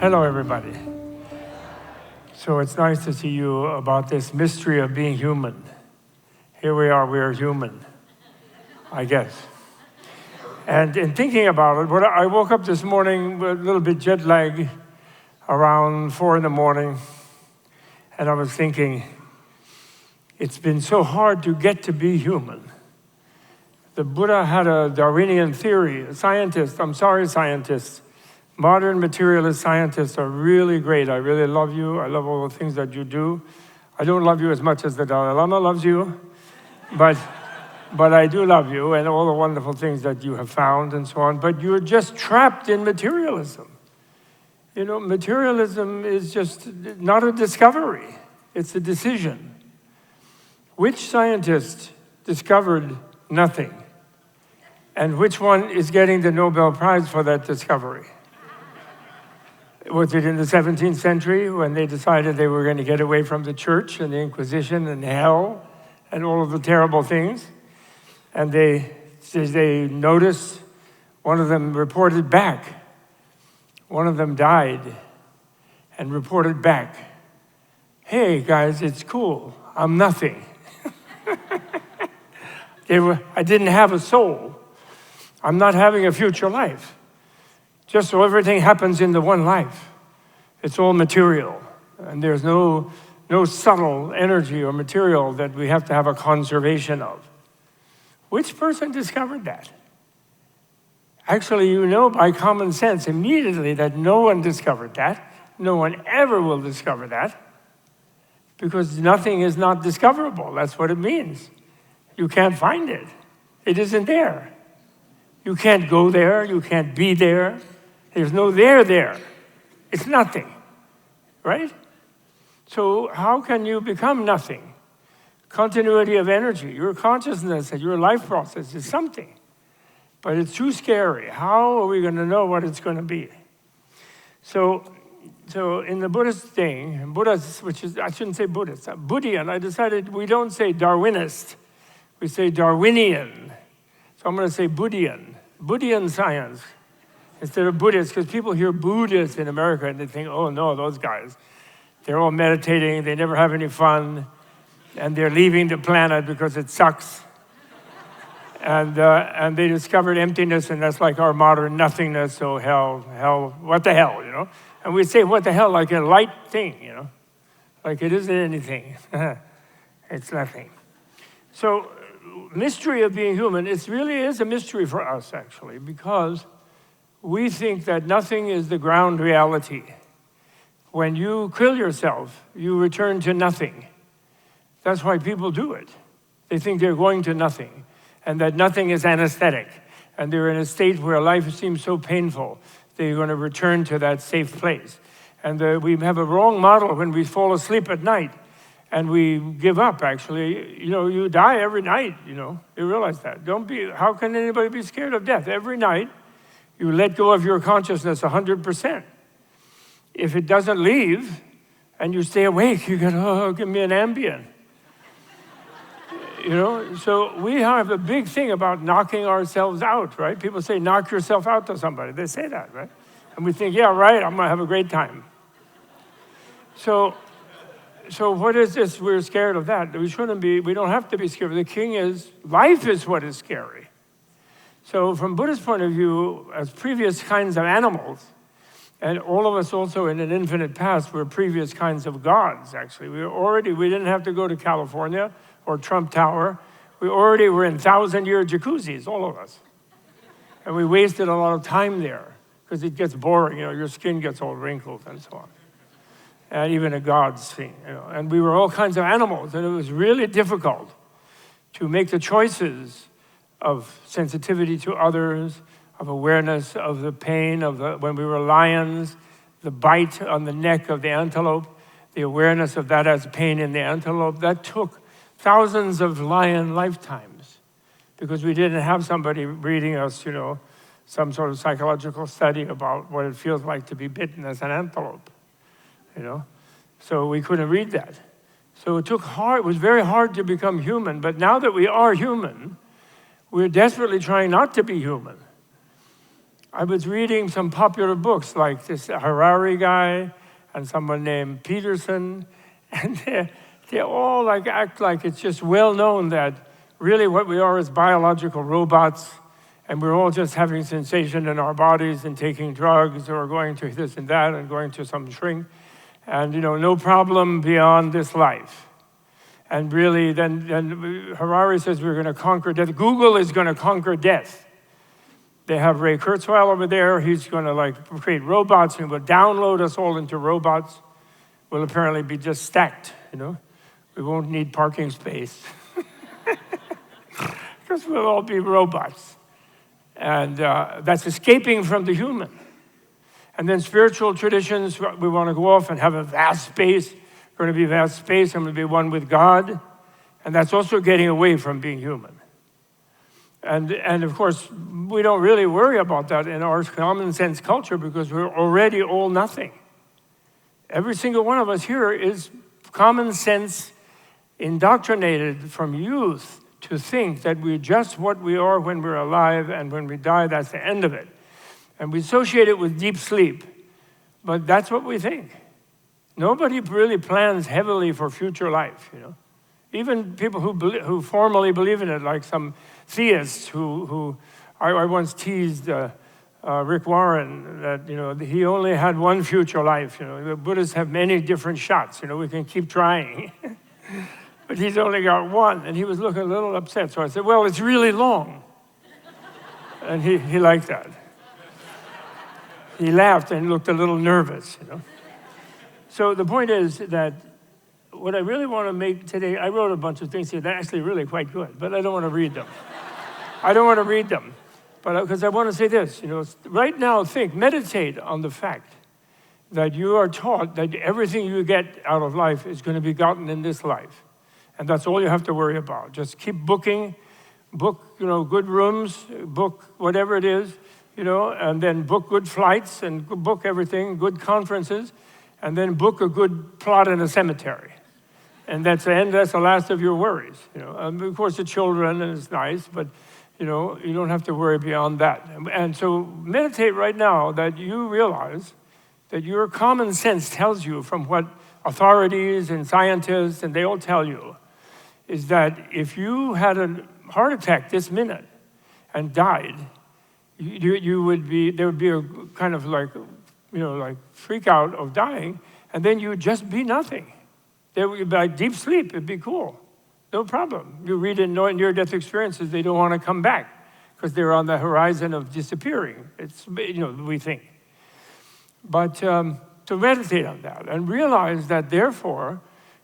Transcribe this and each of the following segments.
Hello, everybody. So it's nice to see you about this mystery of being human. Here we are human, I guess. And in thinking about it, I woke up this morning with a little bit jet lag around 4 in the morning, and I was thinking, it's been so hard to get to be human. The Buddha had a Darwinian theory. Scientists. Modern materialist scientists are really great. I really love you. I love all the things that you do. I don't love you as much as the Dalai Lama loves you, but I do love you and all the wonderful things that you have found and so on. But you're just trapped in materialism. You know, materialism is just not a discovery. It's a decision. Which scientist discovered nothing? And which one is getting the Nobel Prize for that discovery? Was it in the 17th century when they decided they were going to get away from the church and the Inquisition and hell and all of the terrible things? And they noticed, one of them reported back. One of them died and reported back, hey guys, it's cool, I'm nothing. I didn't have a soul. I'm not having a future life. Just so everything happens in the one life. It's all material. And there's no subtle energy or material that we have to have a conservation of. Which person discovered that? Actually, you know by common sense immediately that no one discovered that. No one ever will discover that. Because nothing is not discoverable. That's what it means. You can't find it. It isn't there. You can't go there. You can't be there. There's no there. It's nothing, right? So how can you become nothing? Continuity of energy, your consciousness and your life process is something, but it's too scary. How are we going to know what it's going to be? So in the Buddhist thing, which is, I shouldn't say Buddhist, Buddhian, I decided we don't say Darwinist, we say Darwinian. So I'm going to say Buddhian science. Instead of Buddhist, because people hear Buddhist in America and they think, oh no, those guys, they're all meditating, they never have any fun, and they're leaving the planet because it sucks. And they discovered emptiness, and that's like our modern nothingness, so hell, what the hell, you know? And we say, what the hell, like a light thing, you know? Like it isn't anything. It's nothing. So, mystery of being human, it really is a mystery for us, actually, because we think that nothing is the ground reality. When you kill yourself, you return to nothing. That's why people do it. They think they're going to nothing, and that nothing is anesthetic, and they're in a state where life seems so painful, they're going to return to that safe place. And we have a wrong model when we fall asleep at night, and we give up, actually. You know, you die every night, you know. You realize that. How can anybody be scared of death? Every night, you let go of your consciousness 100%. If it doesn't leave, and you stay awake, you go, give me an Ambien. You know, so we have a big thing about knocking ourselves out, right? People say, knock yourself out to somebody. They say that, right? And we think, yeah, right, I'm going to have a great time. So what is this? We're scared of that. We don't have to be scared. The king is, life is what is scary. So from Buddhist point of view, as previous kinds of animals, and all of us also in an infinite past were previous kinds of gods, actually. We didn't have to go to California or Trump Tower. We already were in 1,000-year jacuzzis, all of us. And we wasted a lot of time there because it gets boring, you know, your skin gets all wrinkled and so on. And even a god's thing, you know. And we were all kinds of animals, and it was really difficult to make the choices of sensitivity to others, of awareness of the pain when we were lions, the bite on the neck of the antelope, the awareness of that as pain in the antelope. That took thousands of lion lifetimes because we didn't have somebody reading us, you know, some sort of psychological study about what it feels like to be bitten as an antelope, you know. So we couldn't read that. So it was very hard to become human, but now that we are human, we're desperately trying not to be human. I was reading some popular books like this Harari guy and someone named Peterson, and they all act like it's just well known that really what we are is biological robots, and we're all just having sensation in our bodies and taking drugs or going to this and that and going to some shrink, and no problem beyond this life. And really, then Harari says we're going to conquer death. Google is going to conquer death. They have Ray Kurzweil over there. He's going to create robots and will download us all into robots. We'll apparently be just stacked, We won't need parking space. Because we'll all be robots. And that's escaping from the human. And then spiritual traditions, we want to go off and have a vast space. We're going to be vast space. I'm going to be one with God. And that's also getting away from being human. And of course, we don't really worry about that in our common sense culture because we're already all nothing. Every single one of us here is common sense indoctrinated from youth to think that we're just what we are when we're alive, and when we die, that's the end of it. And we associate it with deep sleep, but that's what we think. Nobody really plans heavily for future life, Even people who formally believe in it, like some theists who I once teased Rick Warren that, he only had one future life. The Buddhists have many different shots, we can keep trying. But he's only got one, and he was looking a little upset. So I said, well, it's really long. And he liked that. He laughed and looked a little nervous, So the point is that what I really want to make today, I wrote a bunch of things here that are actually really quite good, but I don't want to read them. But because I want to say this, right now meditate on the fact that you are taught that everything you get out of life is going to be gotten in this life. And that's all you have to worry about. Just keep booking, book, good rooms, book whatever it is, and then book good flights and book everything, good conferences, and then book a good plot in a cemetery. And that's the last of your worries. Of course, the children, and it's nice, but you don't have to worry beyond that. And so meditate right now that you realize that your common sense tells you from what authorities and scientists, and they all tell you, is that if you had a heart attack this minute and died, there would be a kind of freak out of dying, and then you would just be nothing. There would be deep sleep. It'd be cool. No problem. You read in near-death experiences, they don't want to come back because they're on the horizon of disappearing. It's, we think. But to meditate on that and realize that, therefore,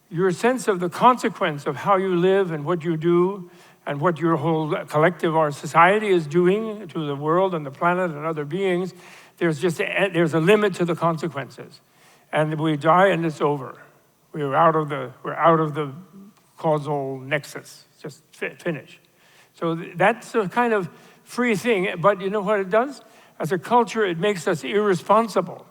your sense of the consequence of how you live and what you do and what your whole collective, our society is doing to the world and the planet and other beings, there's a limit to the consequences. And we die and it's over. We're out of the causal nexus, just finish. So that's a kind of free thing, but you know what it does? As a culture, it makes us irresponsible.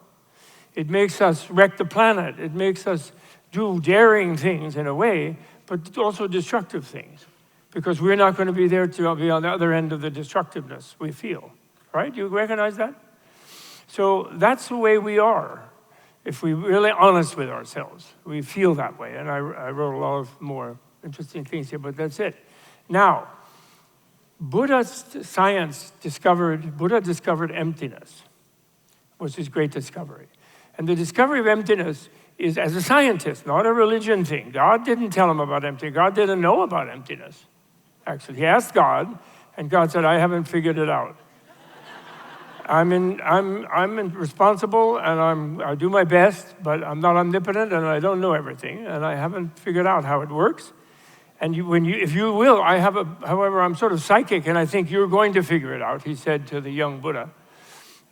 It makes us wreck the planet. It makes us do daring things in a way, but also destructive things, because we're not going to be there to be on the other end of the destructiveness we feel, right? You recognize that? So that's the way we are. If we're really honest with ourselves, we feel that way. And I wrote a lot of more interesting things here, but that's it. Now, Buddha discovered emptiness, was his great discovery. And the discovery of emptiness is, as a scientist, not a religion thing. God didn't tell him about emptiness. God didn't know about emptiness, actually. He asked God, and God said, I haven't figured it out. I'm responsible, and I do my best, but I'm not omnipotent, and I don't know everything, and I haven't figured out how it works. And if you will, however, I'm sort of psychic, and I think you're going to figure it out, he said to the young Buddha.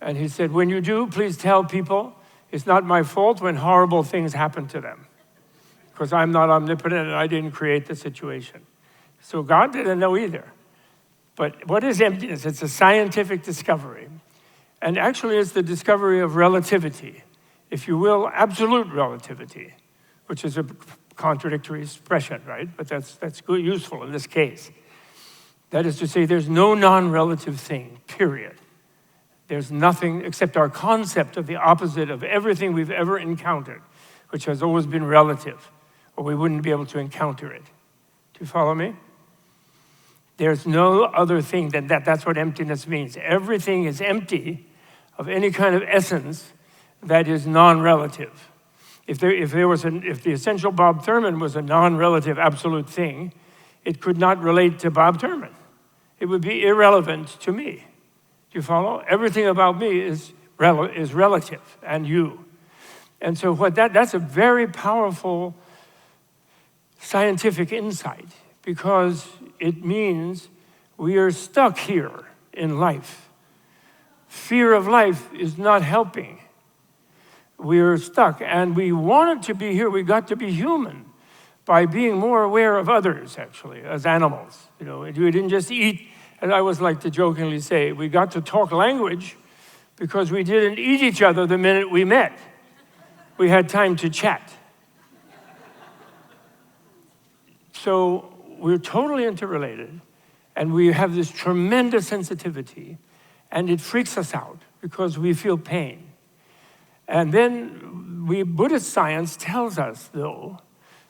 And he said, when you do, please tell people it's not my fault when horrible things happen to them, because I'm not omnipotent, and I didn't create the situation. So God didn't know either. But what is emptiness? It's a scientific discovery. And actually, it's the discovery of relativity, if you will, absolute relativity, which is a contradictory expression, right? But that's good, useful in this case. That is to say, there's no non-relative thing, period. There's nothing except our concept of the opposite of everything we've ever encountered, which has always been relative, or we wouldn't be able to encounter it. Do you follow me? There's no other thing than that. That's what emptiness means. Everything is empty of any kind of essence that is non-relative. If the essential Bob Thurman was a non-relative absolute thing, it could not relate to Bob Thurman. It would be irrelevant to me. Do you follow? Everything about me is relative, and you. And so that's a very powerful scientific insight, because it means we are stuck here in life. Fear of life is not helping. We are stuck, and we wanted to be here. We got to be human by being more aware of others, actually, as animals. You know, we didn't just eat, as I always like to jokingly say, we got to talk language because we didn't eat each other the minute we met. We had time to chat. So we're totally interrelated, and we have this tremendous sensitivity, and it freaks us out because we feel pain. And then Buddhist science tells us, though,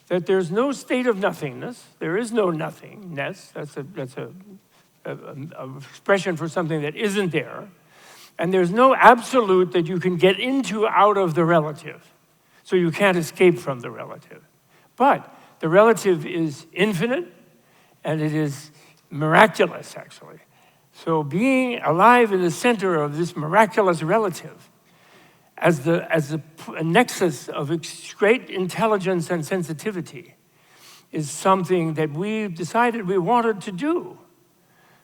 that there's no state of nothingness. There is no nothingness. That's a expression for something that isn't there. And there's no absolute that you can get into out of the relative. So you can't escape from the relative. But the relative is infinite, and it is miraculous, actually. So being alive in the center of this miraculous relative, as a nexus of great intelligence and sensitivity, is something that we decided we wanted to do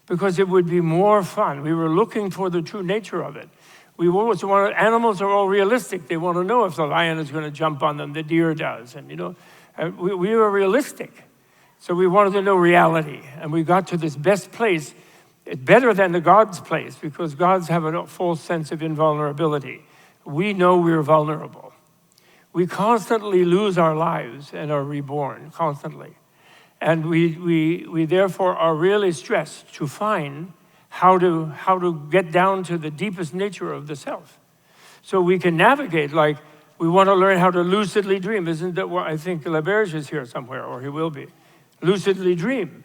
because it would be more fun. We were looking for the true nature of it. We always wanted, animals are all realistic. They want to know if the lion is going to jump on them, the deer does. And, you know, we were realistic. So we wanted to know reality. And we got to this best place, better than the God's place, because gods have a false sense of invulnerability. We know we're vulnerable. We constantly lose our lives and are reborn, constantly. And we therefore are really stressed to find how to get down to the deepest nature of the self. So we can navigate, like we want to learn how to lucidly dream. Isn't that what I think LaBerge is here somewhere, or he will be. Lucidly dream.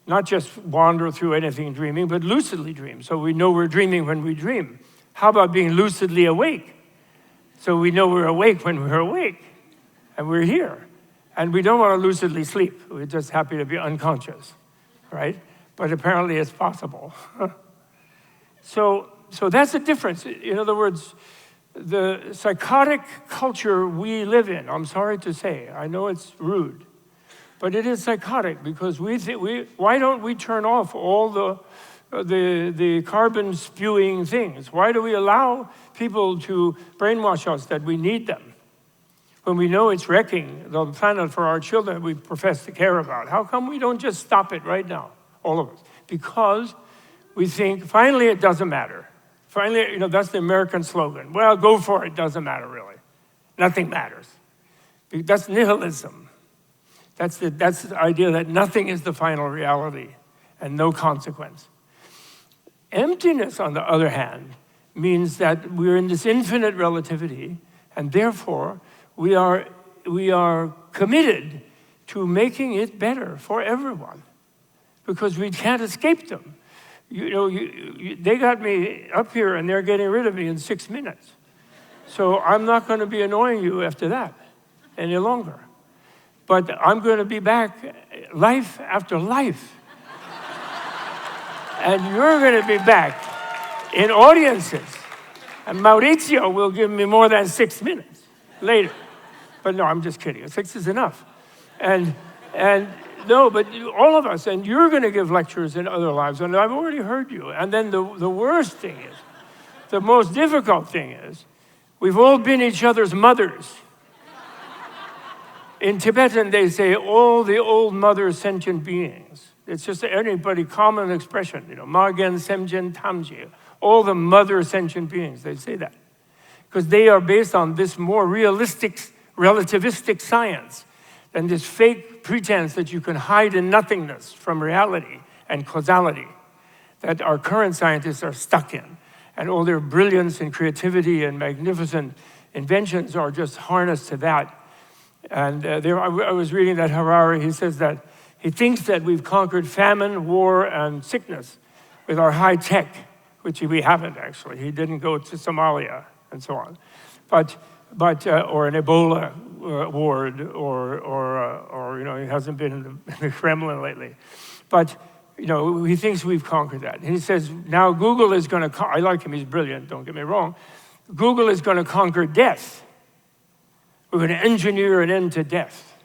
Not just wander through anything dreaming, but lucidly dream. So we know we're dreaming when we dream. How about being lucidly awake? So we know we're awake when we're awake, and we're here. And we don't want to lucidly sleep. We're just happy to be unconscious, right? But apparently it's possible. So that's the difference. In other words, the psychotic culture we live in, I'm sorry to say, I know it's rude, but it is psychotic because why don't we turn off all the carbon spewing things? Why do we allow people to brainwash us that we need them when we know it's wrecking the planet for our children we profess to care about? How come we don't just stop it right now, all of us? Because we think, finally, it doesn't matter. Finally, that's the American slogan. Well, go for it, doesn't matter really. Nothing matters. That's nihilism. That's the idea that nothing is the final reality and no consequence. Emptiness, on the other hand, means that we're in this infinite relativity, and therefore we are committed to making it better for everyone, because we can't escape them. They got me up here, and they're getting rid of me in 6 minutes. So I'm not going to be annoying you after that any longer. But I'm going to be back life after life. And you're going to be back in audiences. And Maurizio will give me more than 6 minutes later. But no, I'm just kidding. 6 is enough. And no, but all of us, and you're going to give lectures in other lives, and I've already heard you. And then the worst thing is, the most difficult thing is, we've all been each other's mothers. In Tibetan, they say, all the old mother sentient beings. It's just anybody common expression, Magen, Semjen, Tamje. All the mother sentient beings, they say that. Because they are based on this more realistic, relativistic science than this fake pretense that you can hide in nothingness from reality and causality that our current scientists are stuck in. and all their brilliance and creativity and magnificent inventions are just harnessed to that. And I was reading that Harari, he says that he thinks that we've conquered famine, war, and sickness with our high tech, which we haven't actually. He didn't go to Somalia and so on, but or an Ebola ward, or he hasn't been in the Kremlin lately, but he thinks we've conquered that. And he says now Google is going to. I like him; he's brilliant. Don't get me wrong. Google is going to conquer death. We're going to engineer an end to death.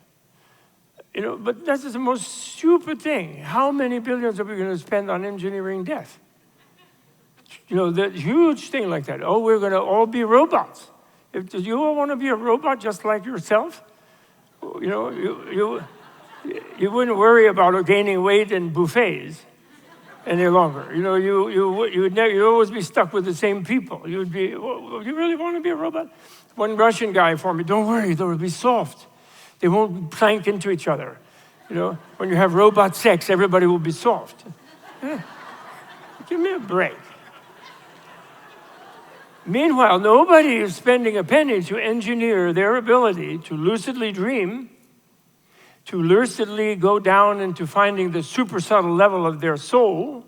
But that's the most stupid thing. How many billions are we going to spend on engineering death? The huge thing like that. Oh, we're going to all be robots. Do you all want to be a robot just like yourself? You wouldn't worry about gaining weight in buffets any longer. You'd always be stuck with the same people. You'd be, you really want to be a robot? One Russian guy informed me, don't worry, they'll be soft. They won't clank into each other. When you have robot sex, everybody will be soft. Give me a break. Meanwhile, nobody is spending a penny to engineer their ability to lucidly dream, to lucidly go down into finding the super subtle level of their soul,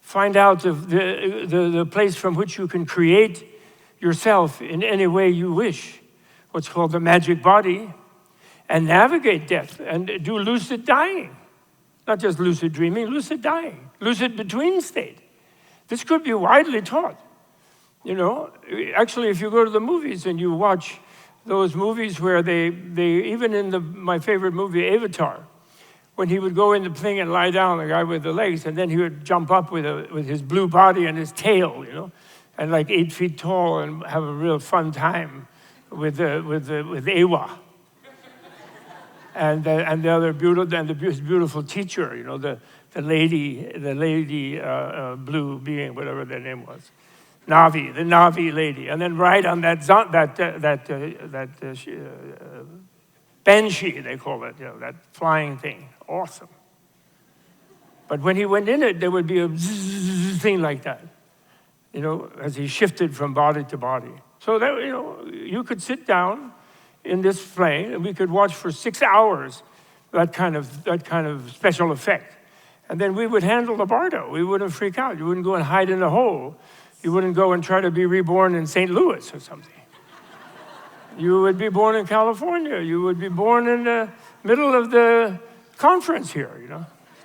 find out the place from which you can create yourself in any way you wish, what's called the magic body, and navigate death and do lucid dying. Not just lucid dreaming, lucid dying, lucid between state. This could be widely taught. Actually, if you go to the movies and you watch those movies where they even in my favorite movie, Avatar, when he would go in the thing and lie down, the guy with the legs, and then he would jump up with his blue body and his tail, and like 8 feet tall and have a real fun time with Ewa. And the other beautiful teacher, the lady blue being, whatever their name was. Navi, the Navi lady, and then ride on that banshee, they call it, that flying thing. Awesome. But when he went in it, there would be a zzz thing like that, as he shifted from body to body. So that you could sit down in this plane, and we could watch for 6 hours that kind of special effect, and then we would handle the bardo. We wouldn't freak out. You wouldn't go and hide in a hole. You wouldn't go and try to be reborn in St. Louis or something. You would be born in California. You would be born in the middle of the conference here,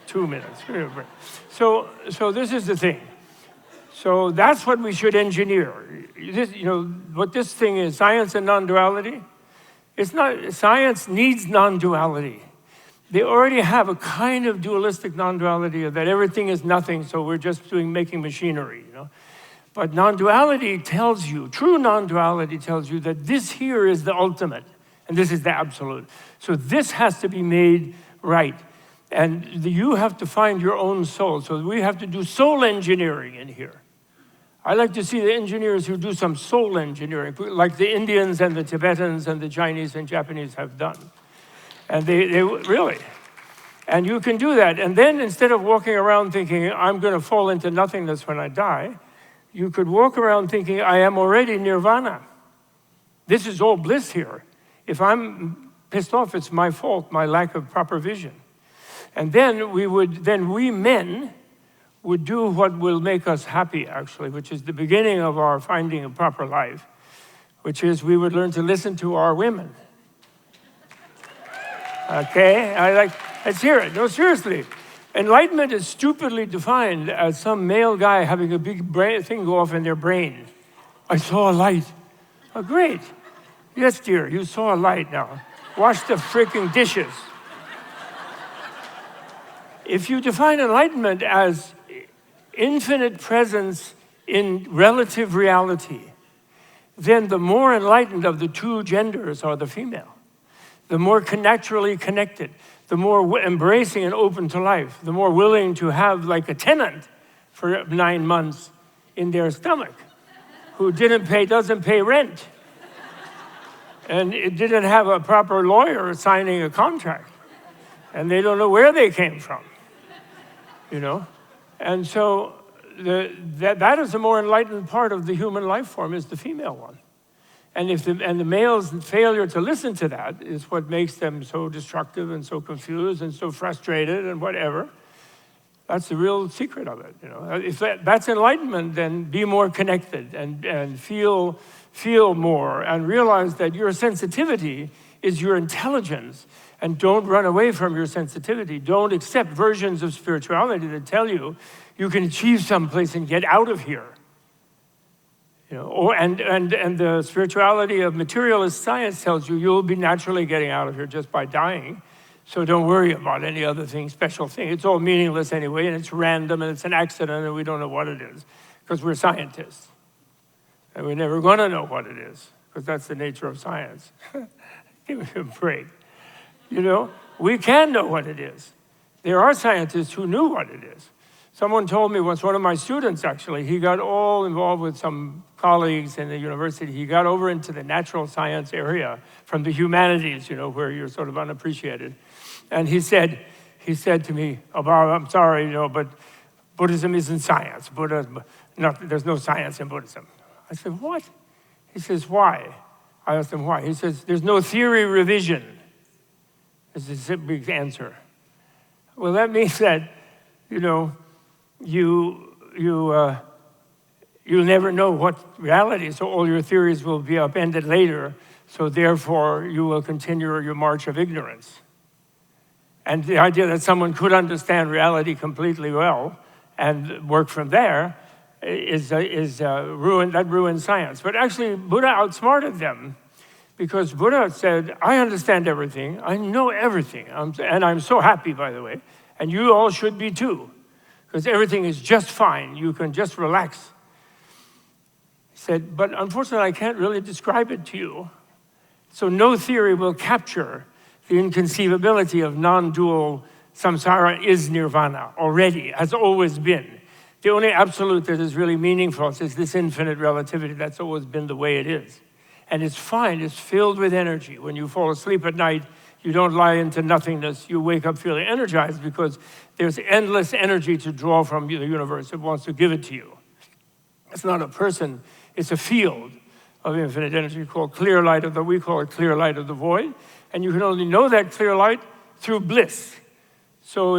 2 minutes. So this is the thing. So that's what we should engineer. What this thing is, science and non-duality. It's not, science needs non-duality. They already have a kind of dualistic non-duality that everything is nothing, so we're just making machinery, But non-duality tells you, true non-duality tells you that this here is the ultimate, and this is the absolute. So this has to be made right. And you have to find your own soul. So we have to do soul engineering in here. I like to see the engineers who do some soul engineering, like the Indians and the Tibetans and the Chinese and Japanese have done. And they really. And you can do that. And then instead of walking around thinking, I'm going to fall into nothingness when I die, you could walk around thinking, I am already nirvana. This is all bliss here. If I'm pissed off, it's my fault, my lack of proper vision. And then we men would do what will make us happy, actually, which is the beginning of our finding a proper life, which is we would learn to listen to our women. Okay? Let's hear it. No, seriously. Enlightenment is stupidly defined as some male guy having a big thing go off in their brain. I saw a light. Oh, great. Yes, dear, you saw a light now. Wash the freaking dishes. If you define enlightenment as infinite presence in relative reality, then the more enlightened of the two genders are the female. The more naturally connected, the more embracing and open to life, the more willing to have like a tenant for 9 months in their stomach who doesn't pay rent and it didn't have a proper lawyer signing a contract and they don't know where they came from, And so that is the more enlightened part of the human life form, is the female one. And the male's failure to listen to that is what makes them so destructive and so confused and so frustrated and whatever. That's the real secret of it. If that's enlightenment, then be more connected and feel more and realize that your sensitivity is your intelligence, and don't run away from your sensitivity. Don't accept versions of spirituality that tell you you can achieve someplace and get out of here. And the spirituality of materialist science tells you you'll be naturally getting out of here just by dying. So don't worry about any other thing, special thing. It's all meaningless anyway, and it's random, and it's an accident, and we don't know what it is, because we're scientists. And we're never going to know what it is, because that's the nature of science. Give me a break. We can know what it is. There are scientists who knew what it is. Someone told me once, one of my students actually, he got all involved with some colleagues in the university. He got over into the natural science area from the humanities, where you're sort of unappreciated. And he said to me, "Oh, Bob, I'm sorry, but Buddhism isn't science. There's no science in Buddhism." I said, "What?" He says, "Why?" I asked him why. He says, "There's no theory revision." This is a big answer. Well, that means that, you'll never know what reality is, so all your theories will be upended later, so therefore you will continue your march of ignorance. And the idea that someone could understand reality completely well and work from there is ruins science. But actually, Buddha outsmarted them, because Buddha said, "I understand everything, I know everything, and I'm so happy, by the way, and you all should be too, because everything is just fine, you can just relax." He said, "But unfortunately, I can't really describe it to you, so no theory will capture the inconceivability of non-dual samsara is nirvana already, has always been. The only absolute that is really meaningful is this infinite relativity. That's always been the way it is. And it's fine, it's filled with energy. When you fall asleep at night, you don't lie into nothingness. You wake up feeling energized because there's endless energy to draw from the universe. It wants to give it to you. It's not a person, it's a field of infinite energy called clear light we call it clear light of the void. And you can only know that clear light through bliss. So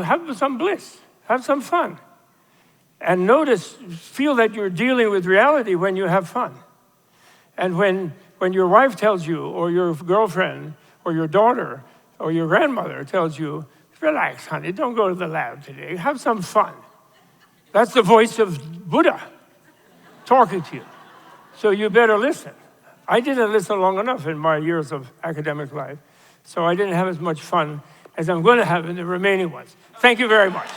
have some bliss, have some fun. And feel that you're dealing with reality when you have fun. And when your wife tells you, or your girlfriend, or your daughter, or your grandmother tells you, "Relax, honey, don't go to the lab today, have some fun." That's the voice of Buddha talking to you. So you better listen. I didn't listen long enough in my years of academic life, so I didn't have as much fun as I'm going to have in the remaining ones. Thank you very much.